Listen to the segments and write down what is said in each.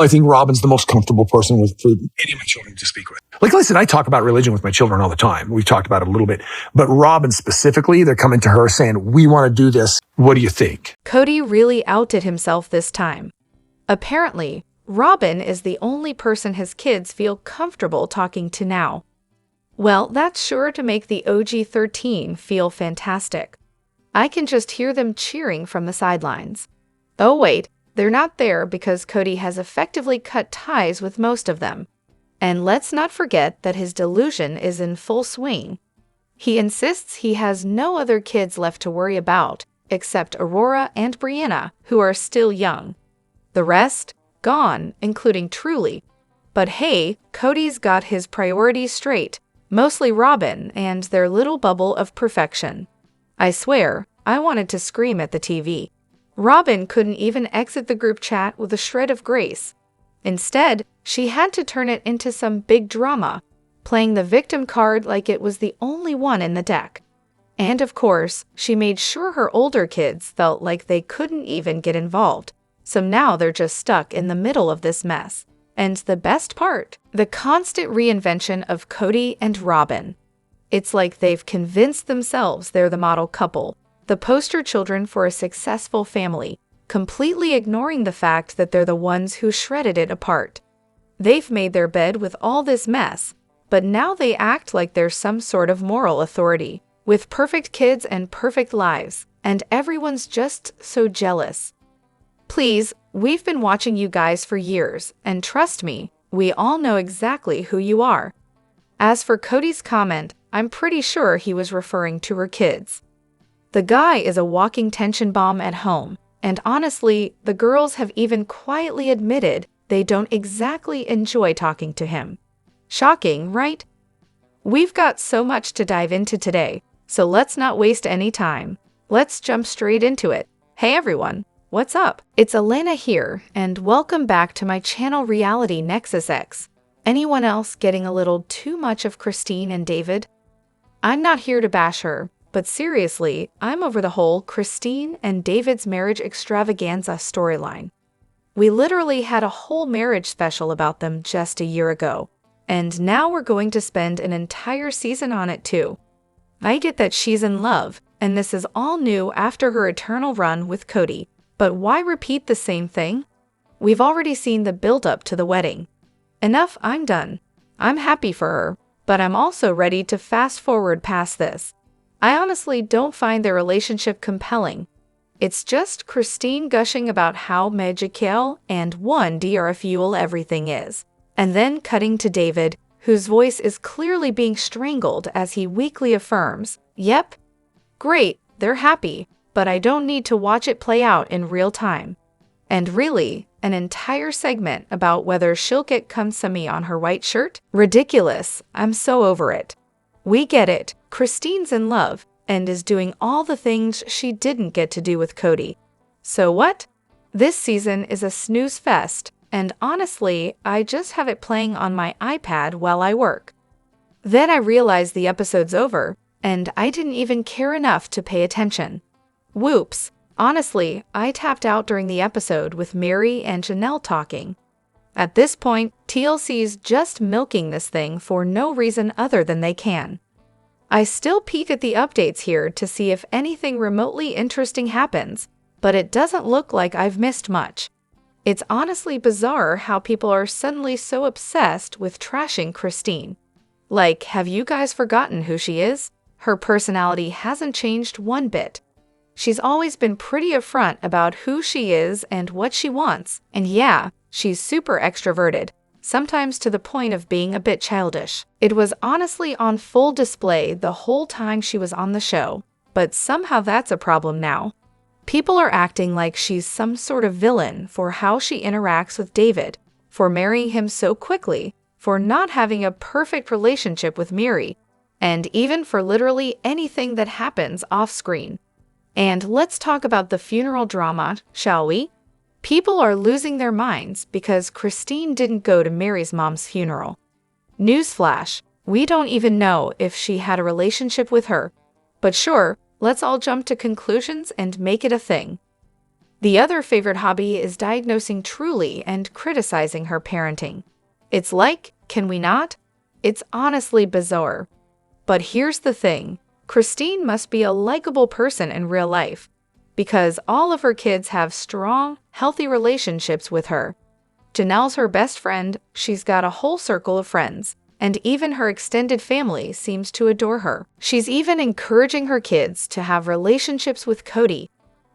I think Robyn's the most comfortable person for any of my children to speak with. Like, listen, I talk about religion with my children all the time. We've talked about it a little bit. But Robyn specifically, they're coming to her saying, we want to do this. What do you think? Kody really outdid himself this time. Apparently, Robyn is the only person his kids feel comfortable talking to now. Well, that's sure to make the OG 13 feel fantastic. I can just hear them cheering from the sidelines. Oh wait, they're not there because Kody has effectively cut ties with most of them. And let's not forget that his delusion is in full swing. He insists he has no other kids left to worry about, except Aurora and Brianna, who are still young. The rest? Gone, including Truly. But hey, Kody's got his priorities straight. Mostly Robyn and their little bubble of perfection. I swear, I wanted to scream at the TV. Robyn couldn't even exit the group chat with a shred of grace. Instead, she had to turn it into some big drama, playing the victim card like it was the only one in the deck. And of course, she made sure her older kids felt like they couldn't even get involved. So now they're just stuck in the middle of this mess. And the best part, the constant reinvention of Kody and Robyn. It's like they've convinced themselves they're the model couple, the poster children for a successful family, completely ignoring the fact that they're the ones who shredded it apart. They've made their bed with all this mess, but now they act like they're some sort of moral authority, with perfect kids and perfect lives, and everyone's just so jealous. Please, we've been watching you guys for years, and trust me, we all know exactly who you are. As for Kody's comment, I'm pretty sure he was referring to her kids. The guy is a walking tension bomb at home, and honestly, the girls have even quietly admitted they don't exactly enjoy talking to him. Shocking, right? We've got so much to dive into today, so let's not waste any time. Let's jump straight into it. Hey everyone! What's up? It's Elena here, and welcome back to my channel Reality Nexus X. Anyone else getting a little too much of Christine and David? I'm not here to bash her, but seriously, I'm over the whole Christine and David's marriage extravaganza storyline. We literally had a whole marriage special about them just a year ago, and now we're going to spend an entire season on it too. I get that she's in love, and this is all new after her eternal run with Kody. But why repeat the same thing? We've already seen the build-up to the wedding. Enough, I'm done. I'm happy for her, but I'm also ready to fast forward past this. I honestly don't find their relationship compelling. It's just Christine gushing about how magical and 1D are a fuel everything is, and then cutting to David, whose voice is clearly being strangled as he weakly affirms, "Yep, great, they're happy. But I don't need to watch it play out in real time." And really, an entire segment about whether she'll get kumsami on her white shirt? Ridiculous. I'm so over it. We get it. Christine's in love and is doing all the things she didn't get to do with Kody. So what? This season is a snooze fest, and honestly, I just have it playing on my iPad while I work. Then I realize the episode's over, and I didn't even care enough to pay attention. Whoops. Honestly, I tapped out during the episode with Mary and Janelle talking. At this point, TLC's just milking this thing for no reason other than they can. I still peek at the updates here to see if anything remotely interesting happens, but it doesn't look like I've missed much. It's honestly bizarre how people are suddenly so obsessed with trashing Christine. Like, have you guys forgotten who she is? Her personality hasn't changed one bit. She's always been pretty upfront about who she is and what she wants, and yeah, she's super extroverted, sometimes to the point of being a bit childish. It was honestly on full display the whole time she was on the show, but somehow that's a problem now. People are acting like she's some sort of villain for how she interacts with David, for marrying him so quickly, for not having a perfect relationship with Miri, and even for literally anything that happens off-screen. And let's talk about the funeral drama, shall we? People are losing their minds because Christine didn't go to Mary's mom's funeral. Newsflash, we don't even know if she had a relationship with her. But sure, let's all jump to conclusions and make it a thing. The other favorite hobby is diagnosing Truly and criticizing her parenting. It's like, can we not? It's honestly bizarre. But here's the thing. Christine must be a likable person in real life, because all of her kids have strong, healthy relationships with her. Janelle's her best friend, she's got a whole circle of friends, and even her extended family seems to adore her. She's even encouraging her kids to have relationships with Kody.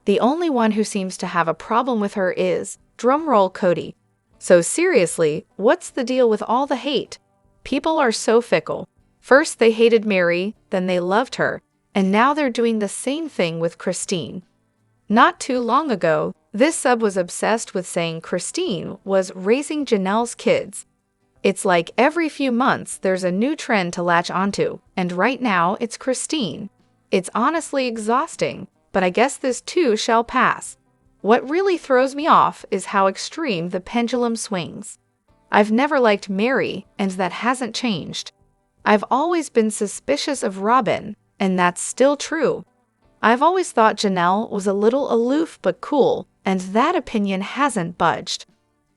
The only one who seems to have a problem with her is, drumroll, Kody. So seriously, what's the deal with all the hate? People are so fickle. First they hated Meri, then they loved her, and now they're doing the same thing with Christine. Not too long ago, this sub was obsessed with saying Christine was raising Janelle's kids. It's like every few months there's a new trend to latch onto, and right now it's Christine. It's honestly exhausting, but I guess this too shall pass. What really throws me off is how extreme the pendulum swings. I've never liked Meri, and that hasn't changed. I've always been suspicious of Robyn, and that's still true. I've always thought Janelle was a little aloof but cool, and that opinion hasn't budged.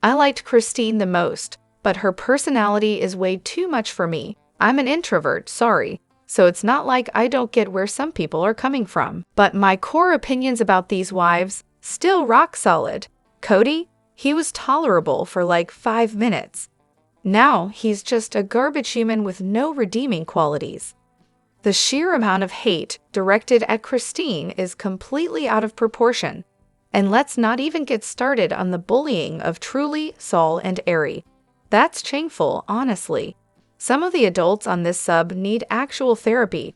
I liked Christine the most, but her personality is way too much for me. I'm an introvert, sorry. So it's not like I don't get where some people are coming from. But my core opinions about these wives, still rock solid. Kody, he was tolerable for like 5 minutes. Now he's just a garbage human with no redeeming qualities. The sheer amount of hate directed at Christine is completely out of proportion. And let's not even get started on the bullying of Truly, Saul, and Eri. That's shameful, honestly. Some of the adults on this sub need actual therapy.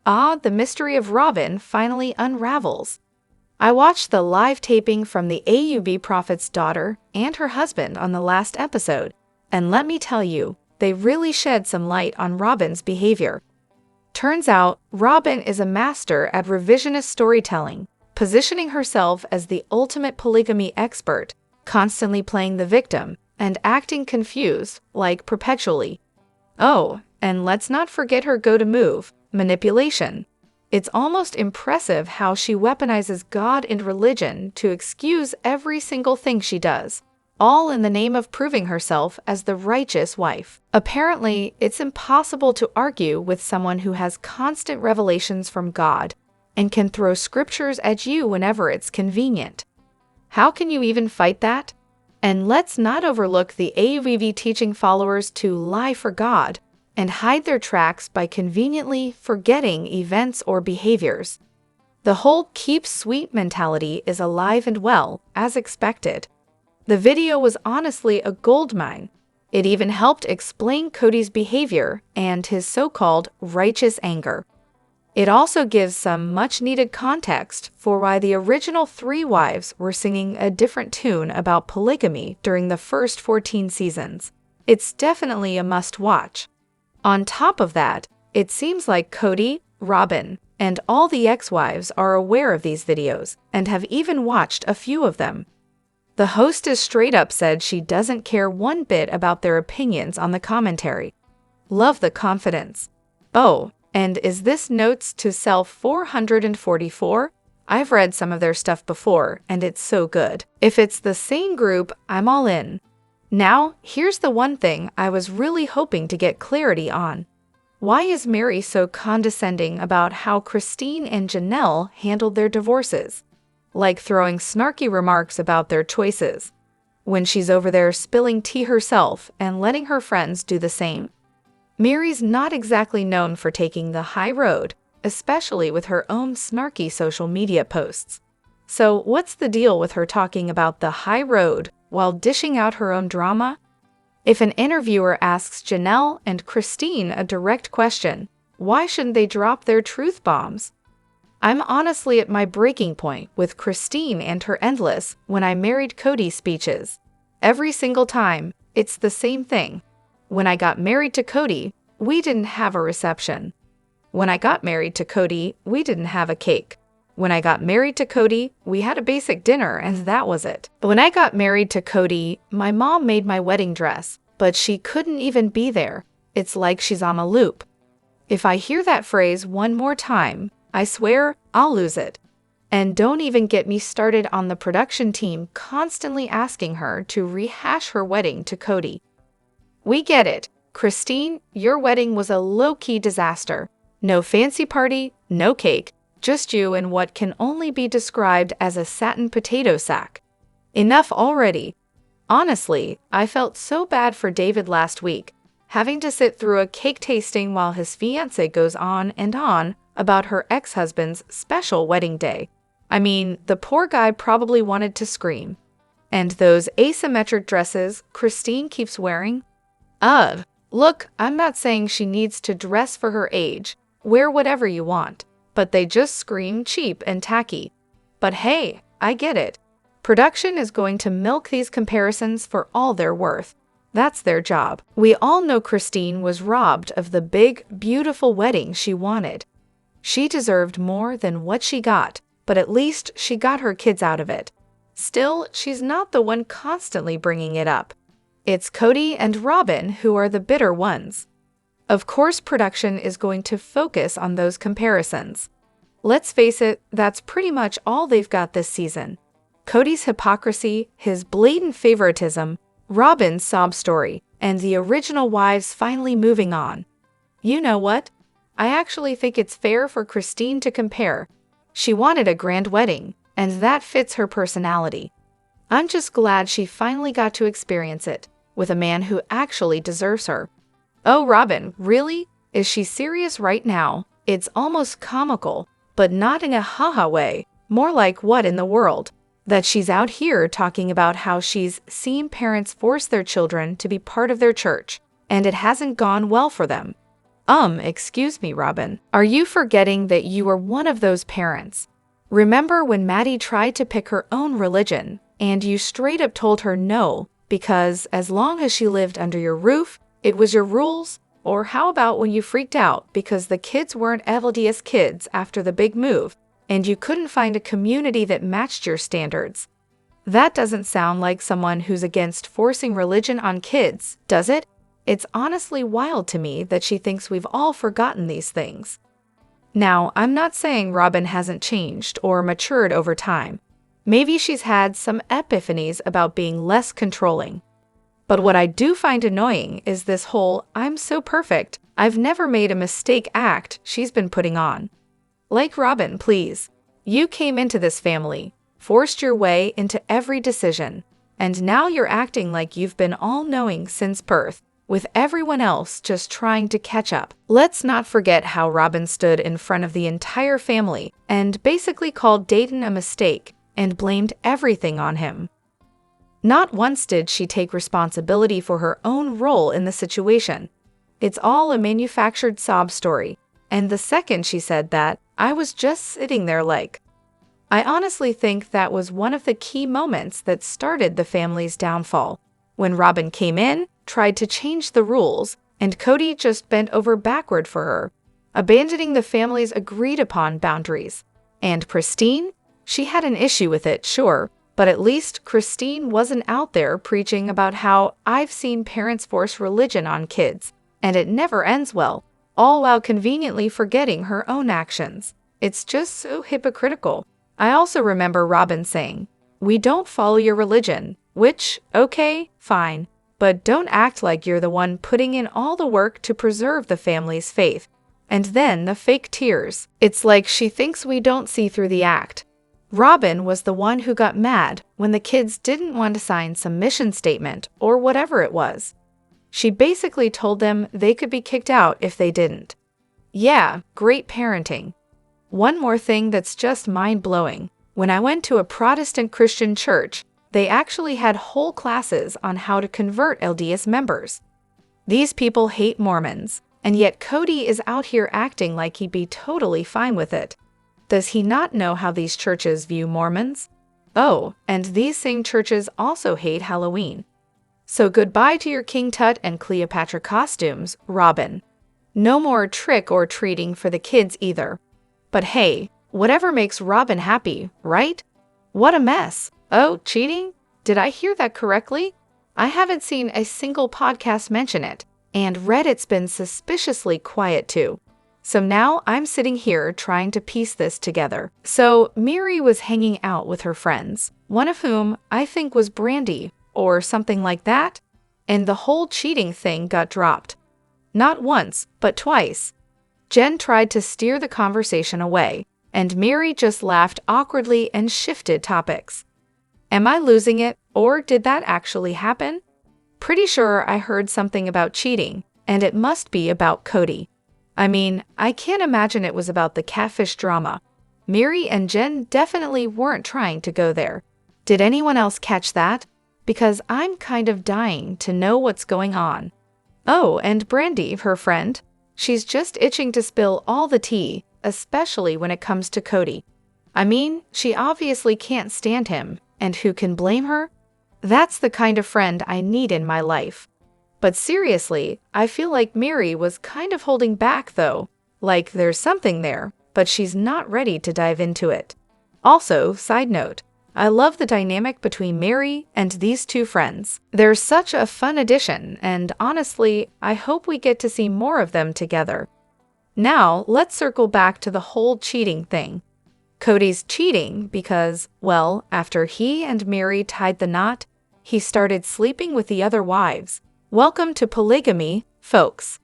The mystery of Robyn finally unravels. I watched the live taping from the AUB prophet's daughter and her husband on the last episode, and let me tell you, they really shed some light on Robyn's behavior. Turns out, Robyn is a master at revisionist storytelling, positioning herself as the ultimate polygamy expert, constantly playing the victim, and acting confused, like perpetually. Oh, and let's not forget her go-to move, manipulation. It's almost impressive how she weaponizes God and religion to excuse every single thing she does, all in the name of proving herself as the righteous wife. Apparently, it's impossible to argue with someone who has constant revelations from God and can throw scriptures at you whenever it's convenient. How can you even fight that? And let's not overlook the AUVV teaching followers to lie for God and hide their tracks by conveniently forgetting events or behaviors. The whole keep sweet mentality is alive and well, as expected. The video was honestly a goldmine. It even helped explain Kody's behavior and his so-called righteous anger. It also gives some much-needed context for why the original 3 wives were singing a different tune about polygamy during the first 14 seasons. It's definitely a must-watch. On top of that, it seems like Kody, Robyn, and all the ex-wives are aware of these videos and have even watched a few of them. The hostess straight up said she doesn't care one bit about their opinions on the commentary. Love the confidence. Oh, and is this notes to self 444? I've read some of their stuff before, and it's so good. If it's the same group, I'm all in. Now, here's the one thing I was really hoping to get clarity on. Why is Meri so condescending about how Christine and Janelle handled their divorces? Like throwing snarky remarks about their choices, when she's over there spilling tea herself and letting her friends do the same. Meri's not exactly known for taking the high road, especially with her own snarky social media posts. So what's the deal with her talking about the high road while dishing out her own drama? If an interviewer asks Janelle and Christine a direct question, why shouldn't they drop their truth bombs? I'm honestly at my breaking point with Christine and her endless "when I married Kody" speeches. Every single time, it's the same thing. When I got married to Kody, we didn't have a reception. When I got married to Kody, we didn't have a cake. When I got married to Kody, we had a basic dinner and that was it. When I got married to Kody, my mom made my wedding dress, but she couldn't even be there. It's like she's on a loop. If I hear that phrase one more time, I swear I'll lose it. And don't even get me started on the production team constantly asking her to rehash her wedding to Kody. We get it. Christine, your wedding was a low-key disaster. No fancy party, no cake, just you in what can only be described as a satin potato sack. Enough already. Honestly, I felt so bad for David last week, having to sit through a cake tasting while his fiancée goes on and on about her ex-husband's special wedding day. I mean, the poor guy probably wanted to scream. And those asymmetric dresses Christine keeps wearing? Ugh. Look, I'm not saying she needs to dress for her age. Wear whatever you want. But they just scream cheap and tacky. But hey, I get it. Production is going to milk these comparisons for all they're worth. That's their job. We all know Christine was robbed of the big, beautiful wedding she wanted. She deserved more than what she got, but at least she got her kids out of it. Still, she's not the one constantly bringing it up. It's Kody and Robyn who are the bitter ones. Of course, production is going to focus on those comparisons. Let's face it, that's pretty much all they've got this season. Kody's hypocrisy, his blatant favoritism, Robyn's sob story, and the original wives finally moving on. You know what? I actually think it's fair for Christine to compare. She wanted a grand wedding, and that fits her personality. I'm just glad she finally got to experience it, with a man who actually deserves her. Oh, Robyn, really? Is she serious right now? It's almost comical, but not in a haha way, more like what in the world? That she's out here talking about how she's seen parents force their children to be part of their church, and it hasn't gone well for them. Excuse me, Robyn. Are you forgetting that you were one of those parents? Remember when Maddie tried to pick her own religion, and you straight up told her no, because as long as she lived under your roof, it was your rules? Or how about when you freaked out because the kids weren't LDS kids after the big move, and you couldn't find a community that matched your standards? That doesn't sound like someone who's against forcing religion on kids, does it? It's honestly wild to me that she thinks we've all forgotten these things. Now, I'm not saying Robyn hasn't changed or matured over time. Maybe she's had some epiphanies about being less controlling. But what I do find annoying is this whole "I'm so perfect, I've never made a mistake" act she's been putting on. Like, Robyn, please. You came into this family, forced your way into every decision, and now you're acting like you've been all-knowing since birth, with everyone else just trying to catch up. Let's not forget how Robyn stood in front of the entire family and basically called Dayton a mistake and blamed everything on him. Not once did she take responsibility for her own role in the situation. It's all a manufactured sob story, and the second she said that, I was just sitting there like. I honestly think that was one of the key moments that started the family's downfall. When Robyn came in, tried to change the rules, and Kody just bent over backward for her, abandoning the family's agreed-upon boundaries. And Christine? She had an issue with it, sure, but at least Christine wasn't out there preaching about how I've seen parents force religion on kids, and it never ends well, all while conveniently forgetting her own actions. It's just so hypocritical. I also remember Robyn saying, "We don't follow your religion," which, okay, fine, but don't act like you're the one putting in all the work to preserve the family's faith. And then the fake tears. It's like she thinks we don't see through the act. Robyn was the one who got mad when the kids didn't want to sign some mission statement or whatever it was. She basically told them they could be kicked out if they didn't. Yeah, great parenting. One more thing that's just mind-blowing. When I went to a Protestant Christian church, they actually had whole classes on how to convert LDS members. These people hate Mormons, and yet Kody is out here acting like he'd be totally fine with it. Does he not know how these churches view Mormons? Oh, and these same churches also hate Halloween. So goodbye to your King Tut and Cleopatra costumes, Robyn. No more trick-or-treating for the kids either. But hey, whatever makes Robyn happy, right? What a mess. Oh, cheating? Did I hear that correctly? I haven't seen a single podcast mention it, and Reddit's been suspiciously quiet too. So now I'm sitting here trying to piece this together. So Mary was hanging out with her friends, one of whom I think was Brandy or something like that, and the whole cheating thing got dropped. Not once, but twice. Jen tried to steer the conversation away, and Mary just laughed awkwardly and shifted topics. Am I losing it, or did that actually happen? Pretty sure I heard something about cheating, and it must be about Kody. I mean, I can't imagine it was about the catfish drama. Mary and Jen definitely weren't trying to go there. Did anyone else catch that? Because I'm kind of dying to know what's going on. Oh, and Brandy, her friend, she's just itching to spill all the tea, especially when it comes to Kody. I mean, she obviously can't stand him, and who can blame her? That's the kind of friend I need in my life. But seriously, I feel like Mary was kind of holding back though. Like there's something there, but she's not ready to dive into it. Also, side note, I love the dynamic between Mary and these two friends. They're such a fun addition, and honestly, I hope we get to see more of them together. Now, let's circle back to the whole cheating thing. Kody's cheating because, well, after he and Mary tied the knot, he started sleeping with the other wives. Welcome to polygamy, folks.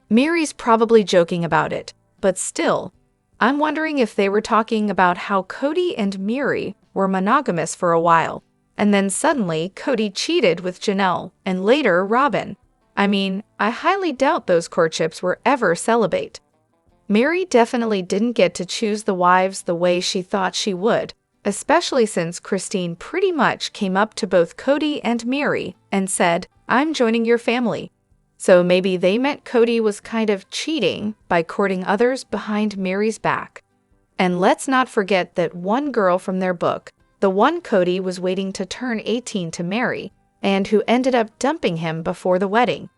Mary's probably joking about it, but still, I'm wondering if they were talking about how Kody and Mary were monogamous for a while, and then suddenly Kody cheated with Janelle and later Robyn. I mean, I highly doubt those courtships were ever celibate. Mary definitely didn't get to choose the wives the way she thought she would, especially since Christine pretty much came up to both Kody and Mary and said, "I'm joining your family." So maybe they meant Kody was kind of cheating by courting others behind Mary's back. And let's not forget that one girl from their book, the one Kody was waiting to turn 18 to marry, and who ended up dumping him before the wedding.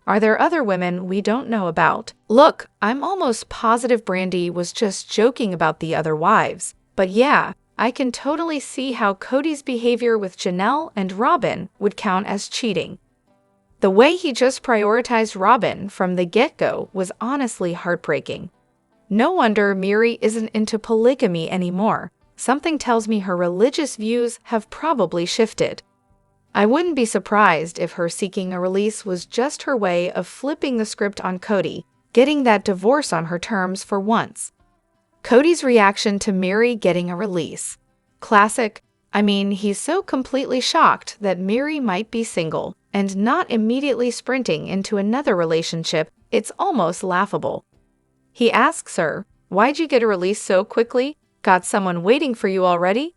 Are there other women we don't know about? Look, I'm almost positive Brandy was just joking about the other wives. But yeah, I can totally see how Kody's behavior with Janelle and Robyn would count as cheating. The way he just prioritized Robyn from the get-go was honestly heartbreaking. No wonder Mary isn't into polygamy anymore. Something tells me her religious views have probably shifted. I wouldn't be surprised if her seeking a release was just her way of flipping the script on Kody, getting that divorce on her terms for once. Kody's reaction to Mary getting a release. Classic. I mean, he's so completely shocked that Mary might be single and not immediately sprinting into another relationship. It's almost laughable. He asks her, "Why'd you get a release so quickly? Got someone waiting for you already?"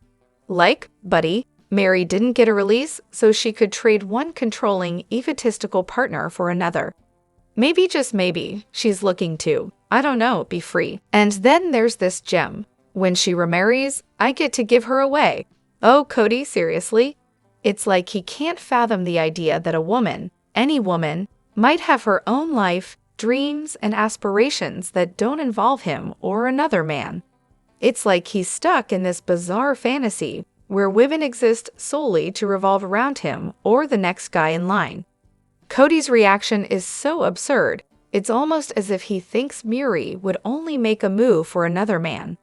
Like, buddy, Mary didn't get a release so she could trade one controlling, egotistical partner for another. Maybe, just maybe, she's looking to, I don't know, be free. And then there's this gem. When she remarries, I get to give her away. Oh, Kody, seriously? It's like he can't fathom the idea that a woman, any woman, might have her own life, dreams, and aspirations that don't involve him or another man. It's like he's stuck in this bizarre fantasy where women exist solely to revolve around him or the next guy in line. Kody's reaction is so absurd, it's almost as if he thinks Mary would only make a move for another man.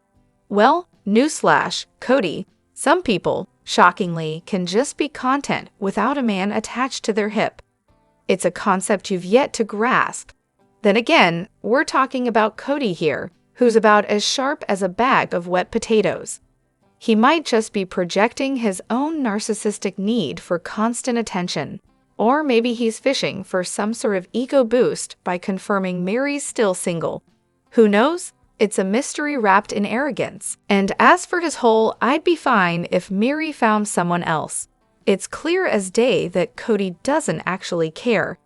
Well, newsflash, Kody, some people, shockingly, can just be content without a man attached to their hip. It's a concept you've yet to grasp. Then again, we're talking about Kody here, who's about as sharp as a bag of wet potatoes. He might just be projecting his own narcissistic need for constant attention. Or maybe he's fishing for some sort of ego boost by confirming Mary's still single. Who knows? It's a mystery wrapped in arrogance. And as for his whole, I'd be fine if Mary found someone else. It's clear as day that Kody doesn't actually care.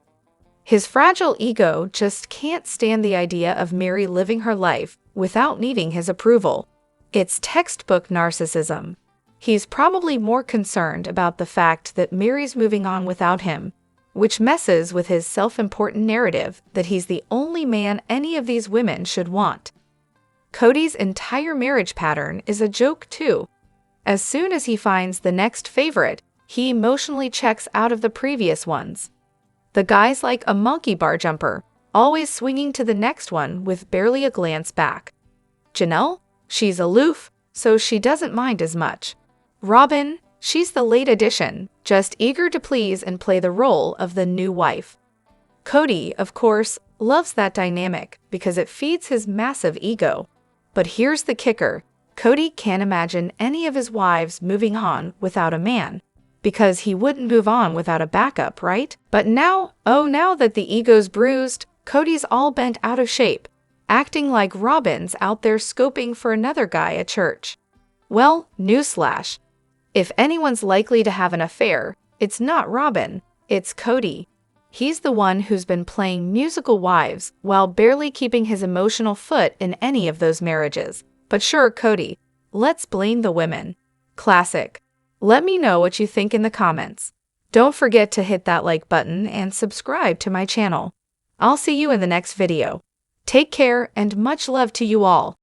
His fragile ego just can't stand the idea of Mary living her life without needing his approval. It's textbook narcissism. He's probably more concerned about the fact that Mary's moving on without him, which messes with his self-important narrative that he's the only man any of these women should want. Kody's entire marriage pattern is a joke too. As soon as he finds the next favorite, he emotionally checks out of the previous ones. The guy's like a monkey bar jumper. always swinging to the next one with barely a glance back. Janelle? She's aloof, so she doesn't mind as much. Robyn? She's the late addition, just eager to please and play the role of the new wife. Kody, of course, loves that dynamic because it feeds his massive ego. But here's the kicker. Kody can't imagine any of his wives moving on without a man, because he wouldn't move on without a backup, right? But now that the ego's bruised, Kody's all bent out of shape, acting like Robyns out there scoping for another guy at church. Well, newsflash. If anyone's likely to have an affair, it's not Robyn, it's Kody. He's the one who's been playing musical wives while barely keeping his emotional foot in any of those marriages. But sure, Kody, let's blame the women. Classic. Let me know what you think in the comments. Don't forget to hit that like button and subscribe to my channel. I'll see you in the next video. Take care and much love to you all.